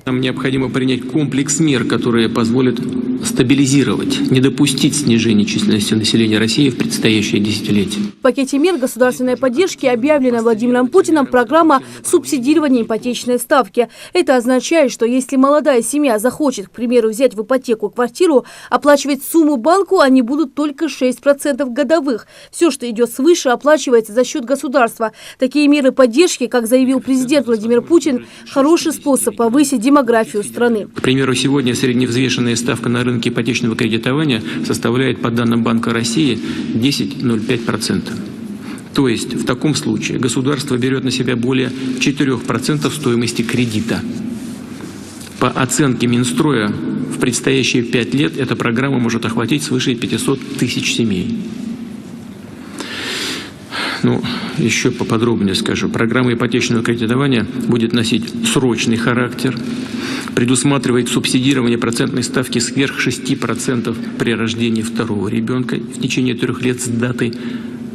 Нам необходимо принять комплекс мер, которые позволят стабилизировать, не допустить снижения численности населения России в предстоящее десятилетие. В пакете мер государственной поддержки объявлена Владимиром Путиным программа субсидирования ипотечной ставки. Это означает, что если молодая семья захочет, к примеру, взять в ипотеку квартиру, оплачивать сумму банку они будут только 6% годовых. Все, что идет свыше, оплачивается за счет государства. Такие меры поддержки, как заявил президент Владимир Путин, хороший способ повысить демографию страны. К примеру, сегодня средневзвешенная ставка на рынке ипотечного кредитования составляет, по данным Банка России, 10,05%. То есть в таком случае государство берет на себя более 4% стоимости кредита. По оценке Минстроя, в предстоящие 5 лет эта программа может охватить свыше 500 тысяч семей. Еще поподробнее скажу. Программа ипотечного кредитования будет носить срочный характер, предусматривает субсидирование процентной ставки сверх 6% при рождении второго ребенка в течение 3 лет с даты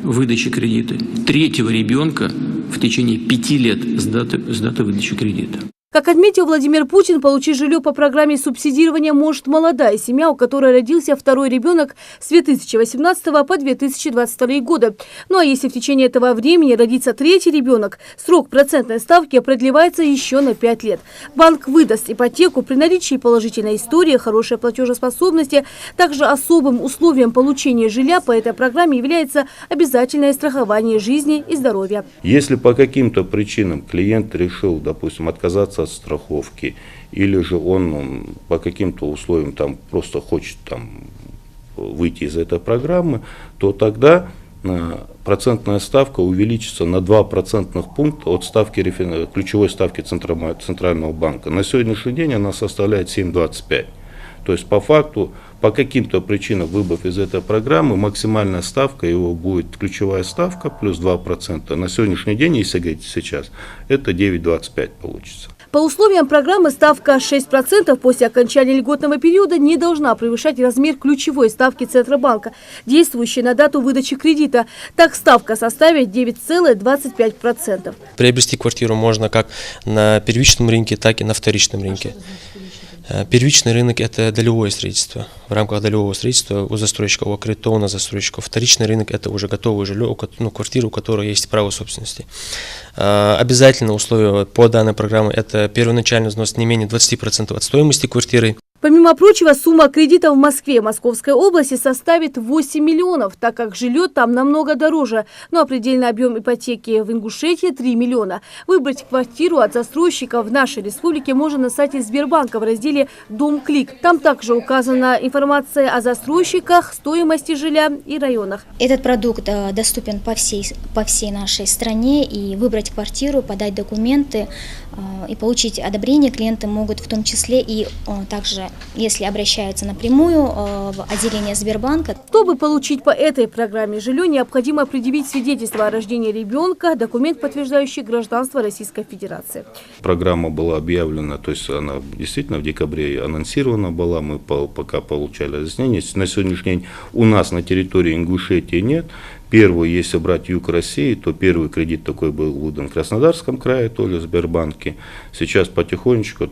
выдачи кредита, третьего ребенка в течение 5 лет с даты выдачи кредита. Как отметил Владимир Путин, получить жилье по программе субсидирования может молодая семья, у которой родился второй ребенок с 2018 по 2022 годы. Ну а если в течение этого времени родится третий ребенок, срок процентной ставки продлевается еще на 5 лет. Банк выдаст ипотеку при наличии положительной истории, хорошей платежеспособности. Также особым условием получения жилья по этой программе является обязательное страхование жизни и здоровья. Если по каким-то причинам клиент решил, допустим, отказаться от страховки, или же он по каким-то условиям просто хочет выйти из этой программы, то тогда процентная ставка увеличится на 2 процентных пункта от ключевой ставки Центрального банка. На сегодняшний день она составляет 7,25. То есть по факту, по каким-то причинам, выбыв из этой программы, максимальная ставка его будет ключевая ставка плюс 2%. На сегодняшний день, если говорить сейчас, это 9,25 получится. По условиям программы ставка 6% после окончания льготного периода не должна превышать размер ключевой ставки Центробанка, действующей на дату выдачи кредита. Так ставка составит 9,25%. Приобрести квартиру можно как на первичном рынке, так и на вторичном рынке. Первичный рынок – это долевое строительство. В рамках долевого строительства у застройщика, у аккредитованного застройщика. Вторичный рынок – это уже готовое жилье, квартира, у которой есть право собственности. Обязательно условие по данной программе – это первоначальный взнос не менее 20% от стоимости квартиры. Помимо прочего, сумма кредита в Москве и Московской области составит 8 миллионов, так как жилье там намного дороже. Ну а предельный объем ипотеки в Ингушетии 3 миллиона. Выбрать квартиру от застройщика в нашей республике можно на сайте Сбербанка в разделе «Дом Клик». Там также указана информация о застройщиках, стоимости жилья и районах. Этот продукт доступен по всей нашей стране, и выбрать квартиру, подать документы и получить одобрение клиенты могут, в том числе и также, если обращаются напрямую в отделение Сбербанка. Чтобы получить по этой программе жилье, необходимо предъявить свидетельство о рождении ребенка, документ, подтверждающий гражданство Российской Федерации. Программа была объявлена, то есть она действительно в декабре анонсирована была, мы пока получали разъяснение. На сегодняшний день у нас на территории Ингушетии нет. Первый, если брать юг России, то первый кредит такой был выдан в Краснодарском крае, тоже в Сбербанке. Сейчас потихонечку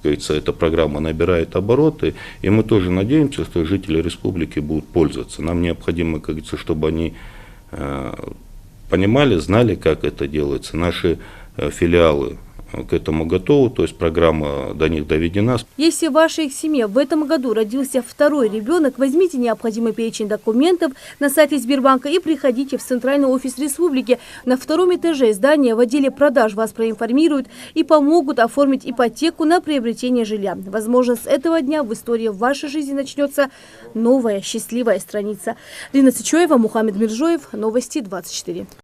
эта программа набирает обороты, и мы тоже надеемся, что жители республики будут пользоваться. Нам необходимо, как говорится, чтобы они понимали, знали, как это делается. Наши филиалы к этому готовы, то есть программа до них доведена. Если в вашей семье в этом году родился второй ребенок, возьмите необходимый перечень документов на сайте Сбербанка и приходите в центральный офис республики. На 2-м этаже здания в отделе продаж вас проинформируют и помогут оформить ипотеку на приобретение жилья. Возможно, с этого дня в истории вашей жизни начнется новая счастливая страница. Лина Сычоева, Мухаммед Миржоев, Новости 24.